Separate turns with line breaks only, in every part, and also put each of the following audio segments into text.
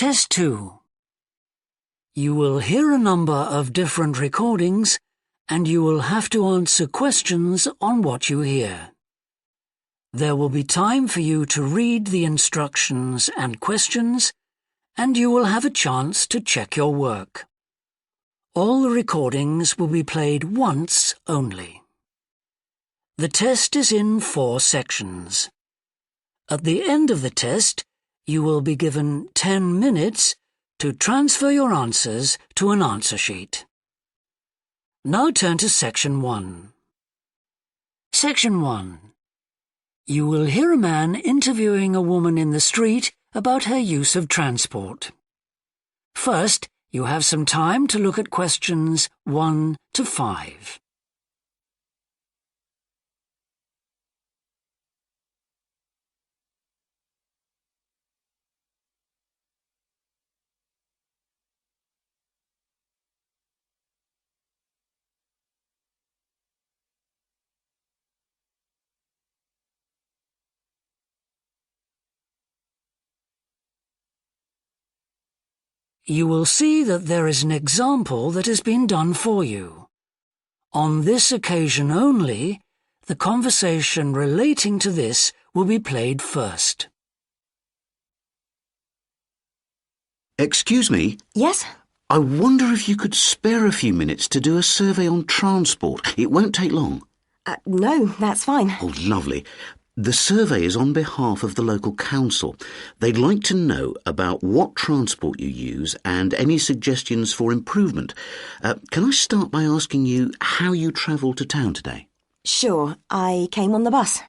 Test 2. You will hear a number of different recordings and you will have to answer questions on what you hear. There will be time for you to read the instructions and questions, and you will have a chance to check your work. All the recordings will be played once only. The test is in 4 sections. At the end of the test, you will be given 10 minutes to transfer your answers to an answer sheet. Now turn to Section 1. Section 1. You will hear a man interviewing a woman in the street about her use of transport. First, you have some time to look at questions 1 to 5. You will see that there is an example that has been done for you. On this occasion only, the conversation relating to this will be played first.
Excuse me?
Yes?
I wonder if you could spare a few minutes to do a survey on transport. It won't take long.
No, that's fine.
Oh, lovely. The survey is on behalf of the local council. They'd like to know about what transport you use and any suggestions for improvement. Can I start by asking you how you travelled to town today?
Sure, I came on the bus.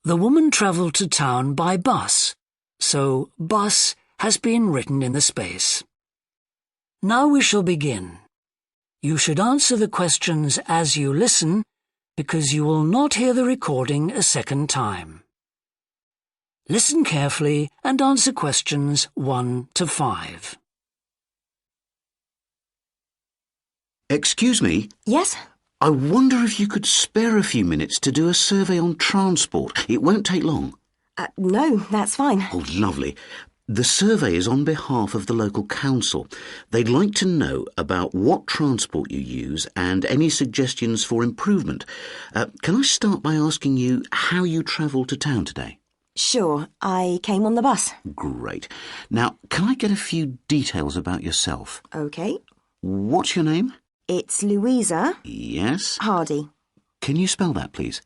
The woman travelled to town by bus, so bus has been written in the space. Now we shall begin. You should answer the questions as you listen, because you will not hear the recording a second time. Listen carefully and answer questions 1 to 5.
Excuse me?
Yes?
I wonder if you could spare a few minutes to do a survey on transport. It won't take long.
No, that's fine.
Oh, lovely. The survey is on behalf of the local council. They'd like to know about what transport you use and any suggestions for improvement. Can I start by asking you how you travelled to town today?
Sure, I came on the bus.
Great. Now, can I get a few details about yourself?
OK.
What's your name?
It's Louisa.
Yes.
Hardy.
Can you spell that, please?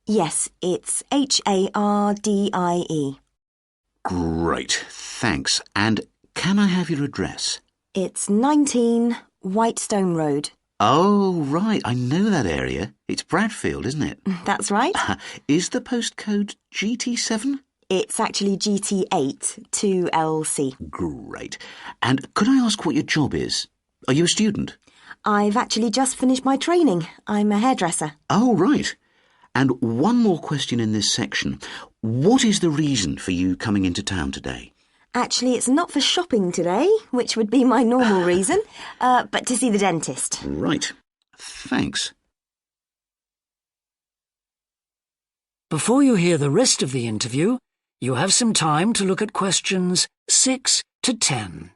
Yes, it's Hardie.
Great, thanks. And can I have your address?
It's 19 Whitestone Road.
Oh, right, I know that area. It's Bradfield, isn't it?
That's right.
Is the postcode GT7?
It's actually GT8 2LC.
Great. And could I ask what your job is? Are you a student?
I've actually just finished my training. I'm a hairdresser.
Oh, right. And one more question in this section. What is the reason for you coming into town today?
Actually, it's not for shopping today, which would be my normal reason, but to see the dentist.
Right. Thanks.
Before you hear the rest of the interview, you have some time to look at questions 6 to 10.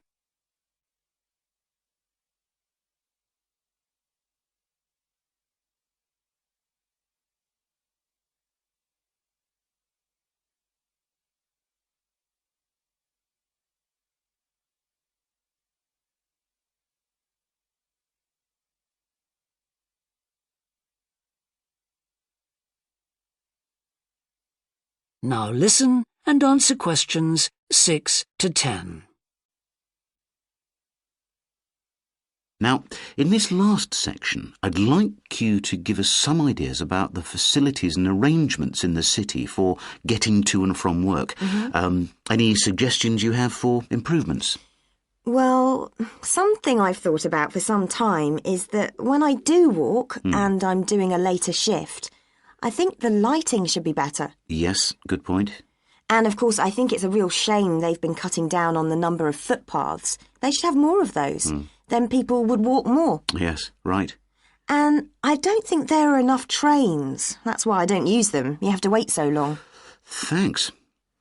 Now listen and answer questions 6 to 10.
Now, in this last section, I'd like you to give us some ideas about the facilities and arrangements in the city for getting to and from work. Any suggestions you have for improvements?
Well, something I've thought about for some time is that when I do walk and I'm doing a later shift, I think the lighting should be better.
Yes, good point.
And of course, I think it's a real shame they've been cutting down on the number of footpaths. They should have more of those. Then people would walk more.
Yes, right.
And I don't think there are enough trains. That's why I don't use them. You have to wait so long.
Thanks.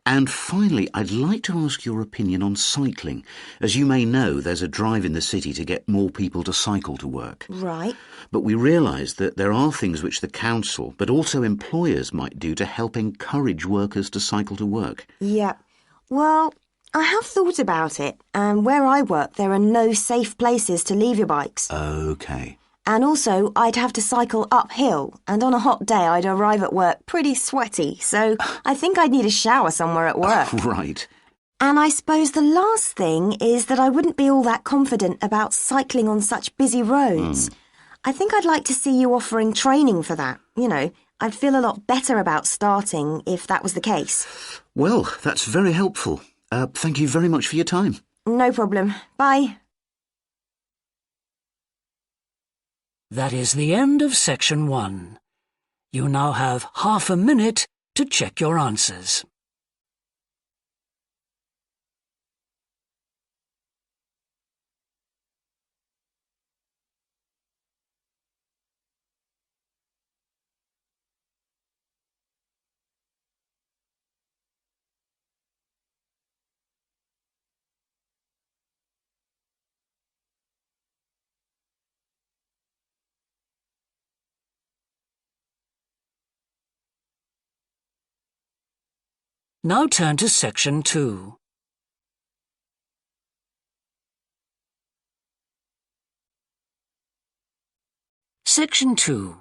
And finally, I'd like to ask your opinion on cycling. As you may know, there's a drive in the city to get more people to cycle to work.
Right.
But we realise that there are things which the council, but also employers, might do to help encourage workers to cycle to work.
Yeah. Well, I have thought about it, and where I work there are no safe places to leave your bikes.
OK.
And also, I'd have to cycle uphill, and on a hot day I'd arrive at work pretty sweaty, so I think I'd need a shower somewhere at work.
Right.
And I suppose the last thing is that I wouldn't be all that confident about cycling on such busy roads. I think I'd like to see you offering training for that. You know, I'd feel a lot better about starting if that was the case.
Well, that's very helpful. Thank you very much for your time.
No problem. Bye.
That is the end of section 1. You now have half a minute to check your answers. Now turn to section 2. Section 2.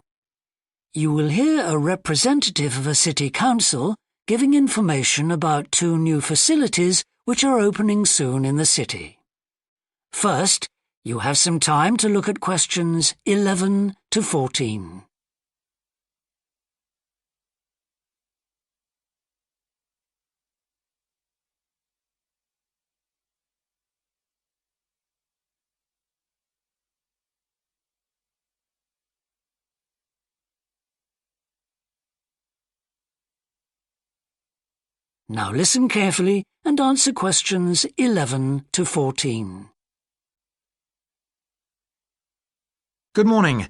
You will hear a representative of a city council giving information about 2 new facilities which are opening soon in the city. First, you have some time to look at questions 11 to 14. Now listen carefully and answer questions 11 to 14.
Good morning.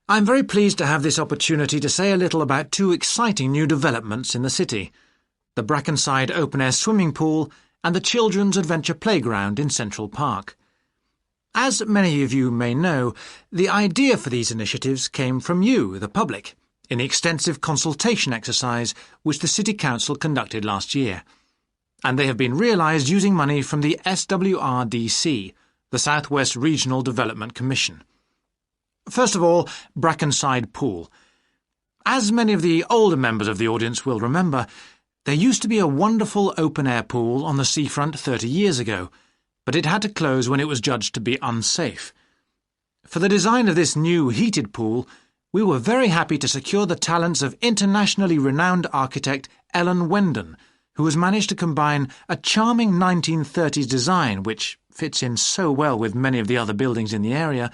I'm very pleased to have this opportunity to say a little about 2 exciting new developments in the city: the Brackenside open-air swimming pool and the Children's Adventure Playground in Central Park. As many of you may know, the idea for these initiatives came from you, the public, in the extensive consultation exercise which the City Council conducted last year. And they have been realised using money from the SWRDC, the South West Regional Development Commission. First of all, Brackenside Pool. As many of the older members of the audience will remember, there used to be a wonderful open-air pool on the seafront 30 years ago, but it had to close when it was judged to be unsafe. For the design of this new heated pool, we were very happy to secure the talents of internationally renowned architect Ellen Wendon, who has managed to combine a charming 1930s design, which fits in so well with many of the other buildings in the area,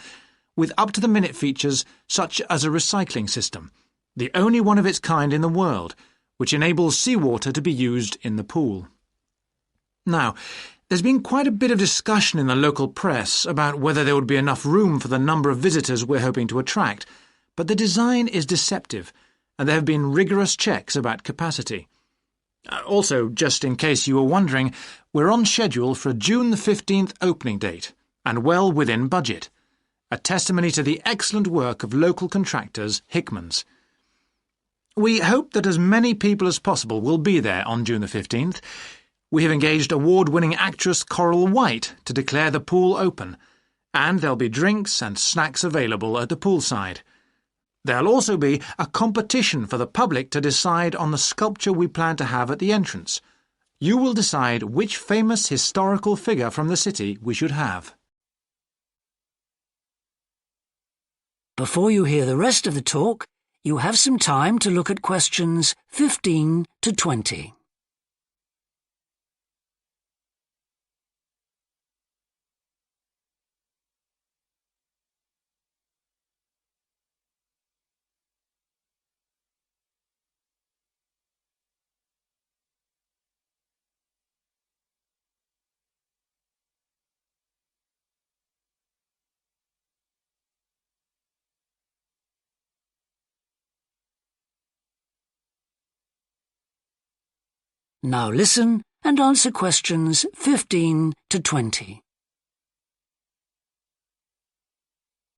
with up-to-the-minute features such as a recycling system, the only one of its kind in the world, which enables seawater to be used in the pool. Now, there's been quite a bit of discussion in the local press about whether there would be enough room for the number of visitors we're hoping to attract, but the design is deceptive, and there have been rigorous checks about capacity. Also, just in case you were wondering, we're on schedule for a June the 15th opening date, and well within budget, a testimony to the excellent work of local contractors Hickman's. We hope that as many people as possible will be there on June the 15th. We have engaged award-winning actress Coral White to declare the pool open, and there'll be drinks and snacks available at the poolside. There'll also be a competition for the public to decide on the sculpture we plan to have at the entrance. You will decide which famous historical figure from the city we should have.
Before you hear the rest of the talk, you have some time to look at questions 15 to 20. Now listen and answer questions 15 to 20.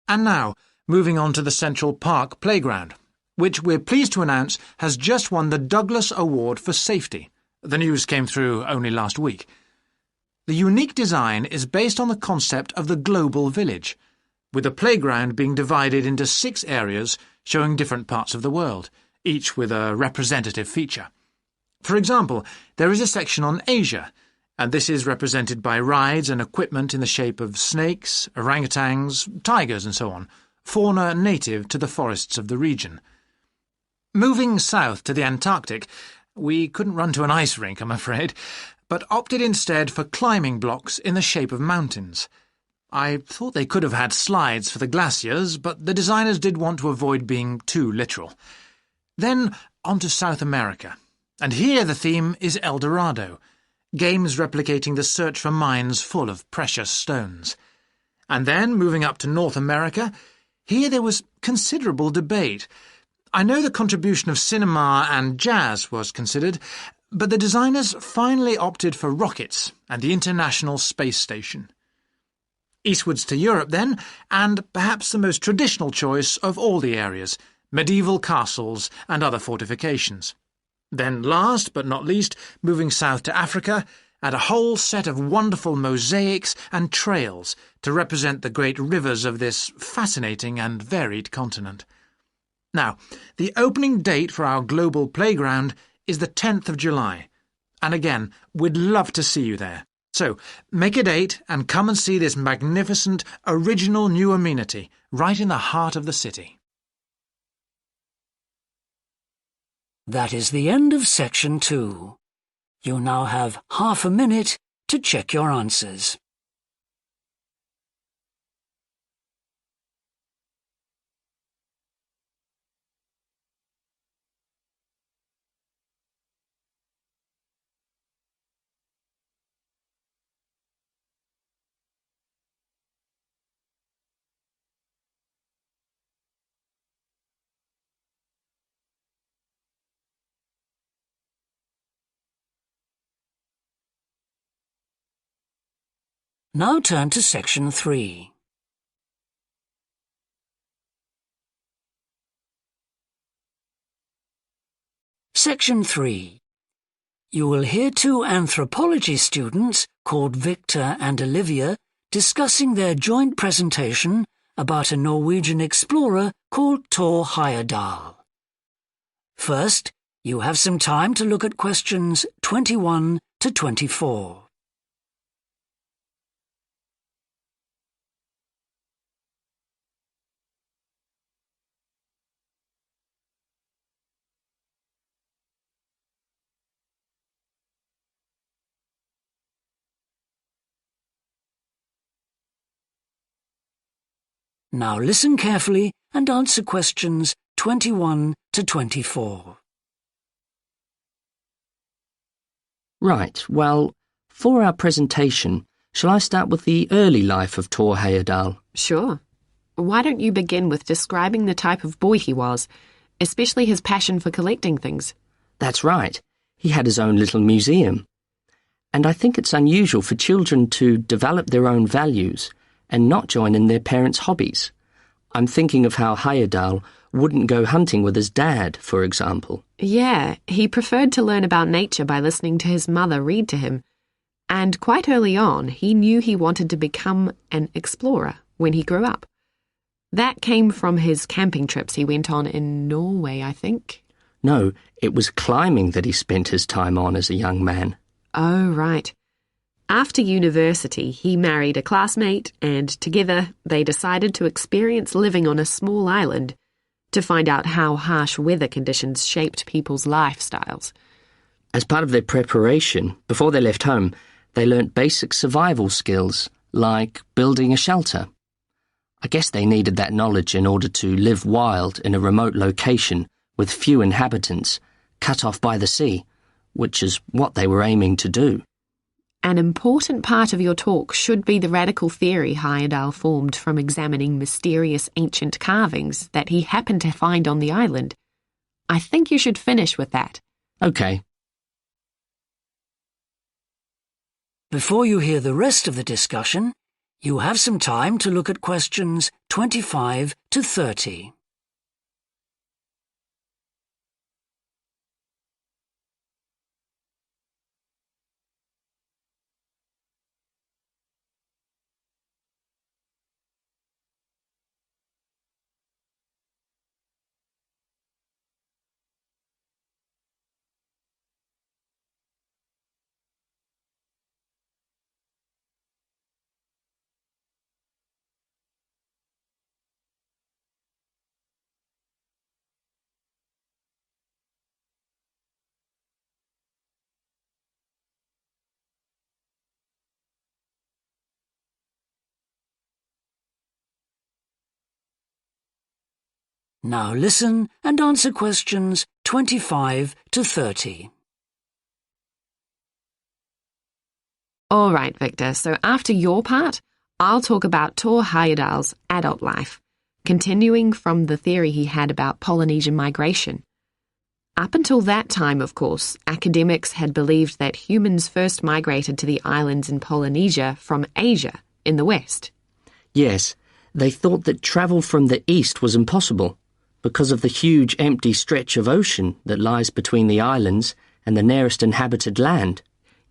And now, moving on to the Central Park Playground, which we're pleased to announce has just won the Douglas Award for Safety. The news came through only last week. The unique design is based on the concept of the global village, with the playground being divided into 6 areas showing different parts of the world, each with a representative feature. For example, there is a section on Asia, and this is represented by rides and equipment in the shape of snakes, orangutans, tigers and so on, fauna native to the forests of the region. Moving south to the Antarctic, we couldn't run to an ice rink, I'm afraid, but opted instead for climbing blocks in the shape of mountains. I thought they could have had slides for the glaciers, but the designers did want to avoid being too literal. Then on to South America, and here the theme is El Dorado, games replicating the search for mines full of precious stones. And then, moving up to North America, here there was considerable debate. I know the contribution of cinema and jazz was considered, but the designers finally opted for rockets and the International Space Station. Eastwards to Europe then, and perhaps the most traditional choice of all the areas, medieval castles and other fortifications. Then last but not least, moving south to Africa, and a whole set of wonderful mosaics and trails to represent the great rivers of this fascinating and varied continent. Now, the opening date for our global playground is the 10th of July, and again, we'd love to see you there. So, make a date and come and see this magnificent, original new amenity right in the heart of the city.
That is the end of section 2. You now have half a minute to check your answers. Now turn to section 3. Section 3. You will hear 2 anthropology students called Victor and Olivia discussing their joint presentation about a Norwegian explorer called Thor Heyerdahl. First, you have some time to look at questions 21 to 24. Now listen carefully and answer questions 21 to 24.
Right, well, for our presentation, shall I start with the early life of Thor Heyerdahl?
Sure. Why don't you begin with describing the type of boy he was, especially his passion for collecting things?
That's right. He had his own little museum. And I think it's unusual for children to develop their own values and not join in their parents' hobbies. I'm thinking of how Heyerdahl wouldn't go hunting with his dad, for example.
Yeah, he preferred to learn about nature by listening to his mother read to him. And quite early on, he knew he wanted to become an explorer when he grew up. That came from his camping trips he went on in Norway, I think.
No, it was climbing that he spent his time on as a young man.
Oh, right. After university, he married a classmate, and together they decided to experience living on a small island to find out how harsh weather conditions shaped people's lifestyles.
As part of their preparation, before they left home, they learnt basic survival skills, like building a shelter. I guess they needed that knowledge in order to live wild in a remote location with few inhabitants, cut off by the sea, which is what they were aiming to do.
An important part of your talk should be the radical theory Heyerdahl formed from examining mysterious ancient carvings that he happened to find on the island. I think you should finish with that.
Okay.
Before you hear the rest of the discussion, you have some time to look at questions 25 to 30. Now listen and answer questions 25 to 30.
All right, Victor, so after your part, I'll talk about Tor Heyerdahl's adult life, continuing from the theory he had about Polynesian migration. Up until that time, of course, academics had believed that humans first migrated to the islands in Polynesia from Asia in the west.
Yes, they thought that travel from the east was impossible because of the huge empty stretch of ocean that lies between the islands and the nearest inhabited land.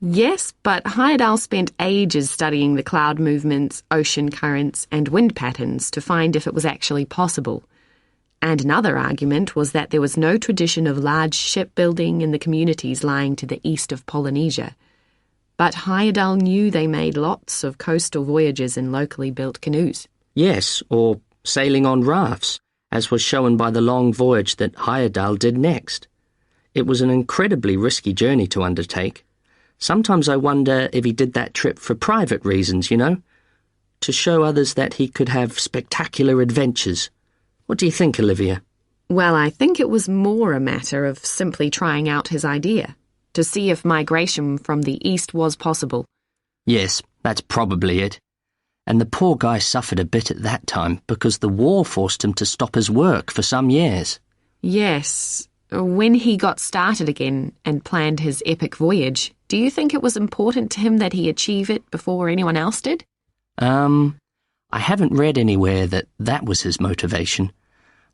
Yes, but Heyerdahl spent ages studying the cloud movements, ocean currents, and wind patterns to find if it was actually possible. And another argument was that there was no tradition of large shipbuilding in the communities lying to the east of Polynesia. But Heyerdahl knew they made lots of coastal voyages in locally built canoes.
Yes, or sailing on rafts, as was shown by the long voyage that Heyerdahl did next. It was an incredibly risky journey to undertake. Sometimes I wonder if he did that trip for private reasons, to show others that he could have spectacular adventures. What do you think, Olivia?
Well, I think it was more a matter of simply trying out his idea, to see if migration from the east was possible.
Yes, that's probably it. And the poor guy suffered a bit at that time because the war forced him to stop his work for some years.
Yes. When he got started again and planned his epic voyage, do you think it was important to him that he achieve it before anyone else did?
I haven't read anywhere that that was his motivation.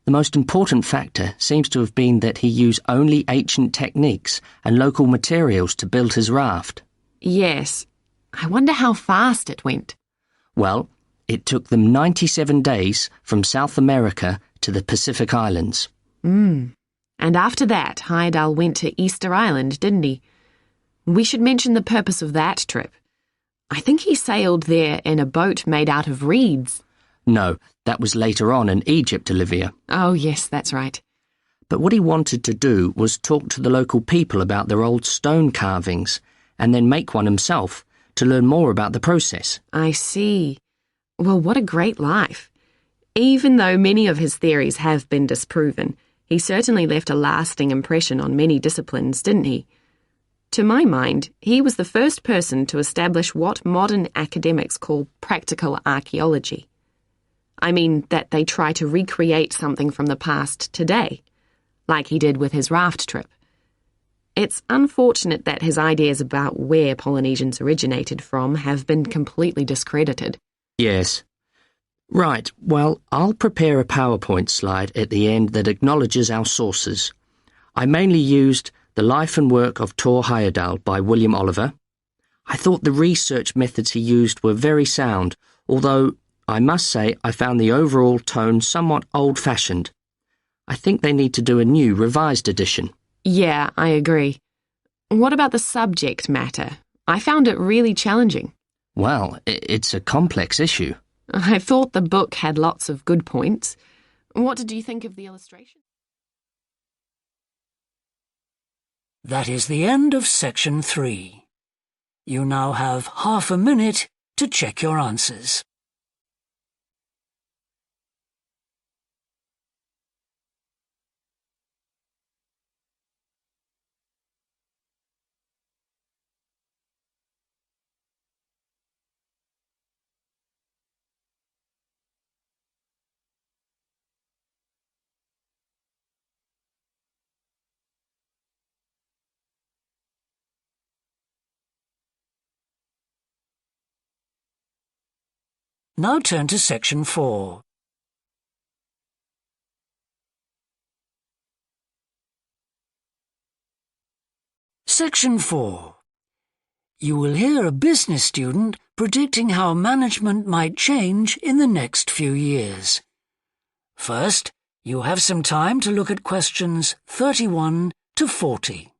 The most important factor seems to have been that he used only ancient techniques and local materials to build his raft.
Yes. I wonder how fast it went.
Well, it took them 97 days from South America to the Pacific Islands.
And after that, Heyerdahl went to Easter Island, didn't he? We should mention the purpose of that trip. I think he sailed there in a boat made out of reeds.
No, that was later on in Egypt, Olivia.
Oh, yes, that's right.
But what he wanted to do was talk to the local people about their old stone carvings and then make one himself to learn more about the process.
I see. Well, what a great life. Even though many of his theories have been disproven, he certainly left a lasting impression on many disciplines, didn't he? To my mind, he was the first person to establish what modern academics call practical archaeology. I mean that they try to recreate something from the past today, like he did with his raft trip. It's unfortunate that his ideas about where Polynesians originated from have been completely discredited.
Yes. Right, well, I'll prepare a PowerPoint slide at the end that acknowledges our sources. I mainly used The Life and Work of Tor Heyerdahl by William Oliver. I thought the research methods he used were very sound, although I must say I found the overall tone somewhat old-fashioned. I think they need to do a new, revised edition.
Yeah, I agree. What about the subject matter? I found it really challenging.
Well, it's a complex issue.
I thought the book had lots of good points. What did you think of the illustration?
That is the end of section 3. You now have half a minute to check your answers. Now turn to Section 4. Section 4. You will hear a business student predicting how management might change in the next few years. First, you have some time to look at questions 31 to 40.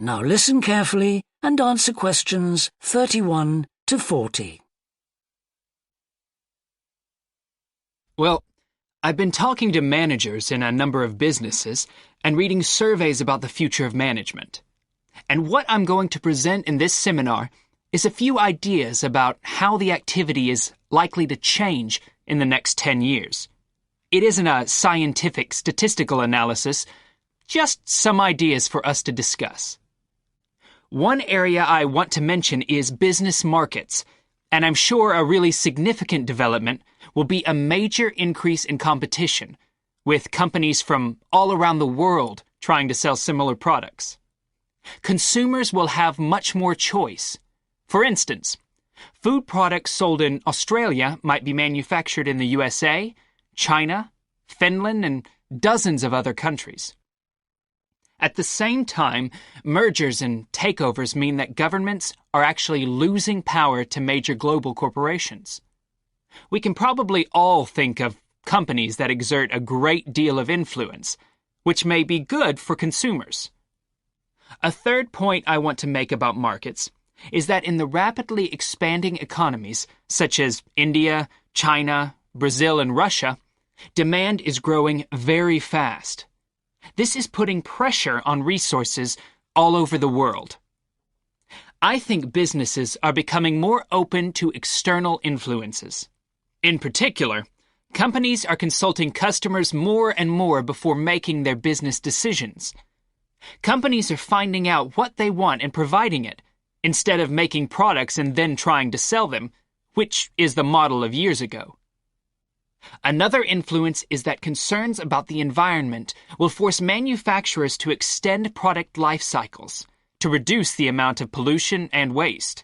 Now listen carefully and answer questions 31 to 40.
Well, I've been talking to managers in a number of businesses and reading surveys about the future of management. And what I'm going to present in this seminar is a few ideas about how the activity is likely to change in the next 10 years. It isn't a scientific statistical analysis, just some ideas for us to discuss. One area I want to mention is business markets, and I'm sure a really significant development will be a major increase in competition, with companies from all around the world trying to sell similar products. Consumers will have much more choice. For instance, food products sold in Australia might be manufactured in the USA, China, Finland, and dozens of other countries. At the same time, mergers and takeovers mean that governments are actually losing power to major global corporations. We can probably all think of companies that exert a great deal of influence, which may be good for consumers. A third point I want to make about markets is that in the rapidly expanding economies, such as India, China, Brazil, and Russia, demand is growing very fast. This is putting pressure on resources all over the world. I think businesses are becoming more open to external influences. In particular, companies are consulting customers more and more before making their business decisions. Companies are finding out what they want and providing it, instead of making products and then trying to sell them, which is the model of years ago. Another influence is that concerns about the environment will force manufacturers to extend product life cycles to reduce the amount of pollution and waste.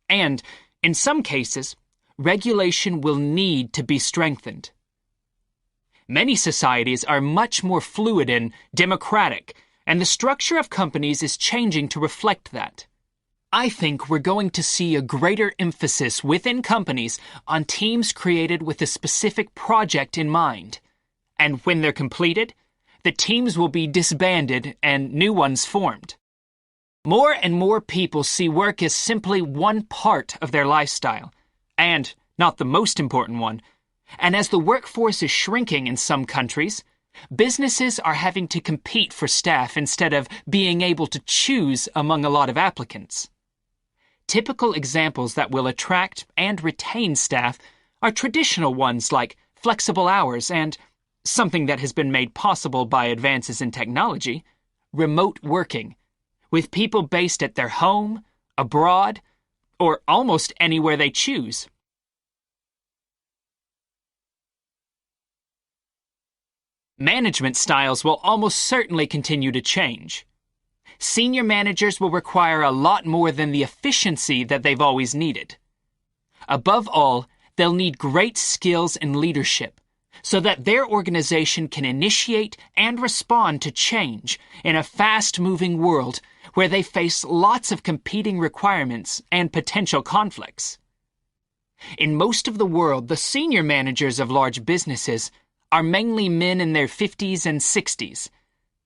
And, in some cases, regulation will need to be strengthened. Many societies are much more fluid and democratic, and the structure of companies is changing to reflect that. I think we're going to see a greater emphasis within companies on teams created with a specific project in mind. And when they're completed, the teams will be disbanded and new ones formed. More and more people see work as simply one part of their lifestyle, and not the most important one. And as the workforce is shrinking in some countries, businesses are having to compete for staff instead of being able to choose among a lot of applicants. Typical examples that will attract and retain staff are traditional ones like flexible hours and, something that has been made possible by advances in technology, remote working, with people based at their home, abroad, or almost anywhere they choose. Management styles will almost certainly continue to change. Senior managers will require a lot more than the efficiency that they've always needed. Above all, they'll need great skills in leadership so that their organization can initiate and respond to change in a fast-moving world where they face lots of competing requirements and potential conflicts. In most of the world, the senior managers of large businesses are mainly men in their 50s and 60s.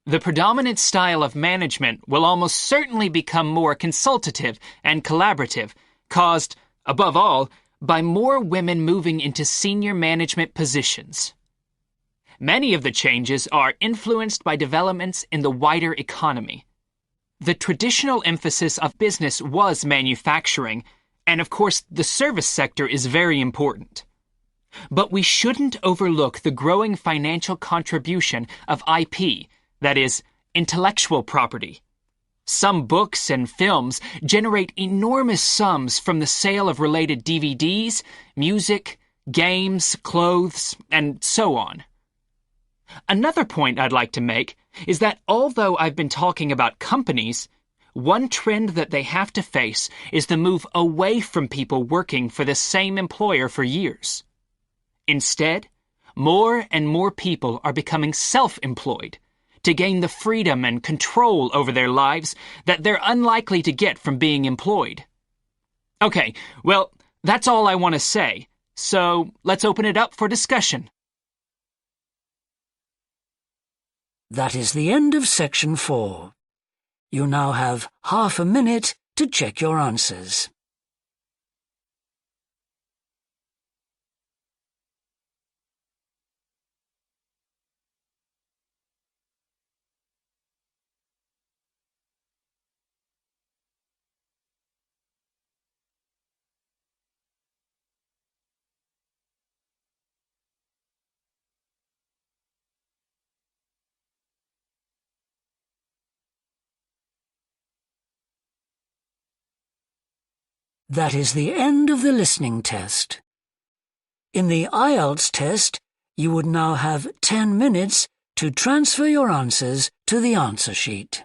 The predominant style of management will almost certainly become more consultative and collaborative, caused, above all, by more women moving into senior management positions. Many of the changes are influenced by developments in the wider economy. The traditional emphasis of business was manufacturing, and of course the service sector is very important. But we shouldn't overlook the growing financial contribution of IP, that is, intellectual property. Some books and films generate enormous sums from the sale of related DVDs, music, games, clothes, and so on. Another point I'd like to make is that although I've been talking about companies, one trend that they have to face is the move away from people working for the same employer for years. Instead, more and more people are becoming self-employed to gain the freedom and control over their lives that they're unlikely to get from being employed. Okay, well, that's all I want to say, so let's open it up for discussion.
That is the end of section 4. You now have half a minute to check your answers. That is the end of the listening test. In the IELTS test, you would now have 10 minutes to transfer your answers to the answer sheet.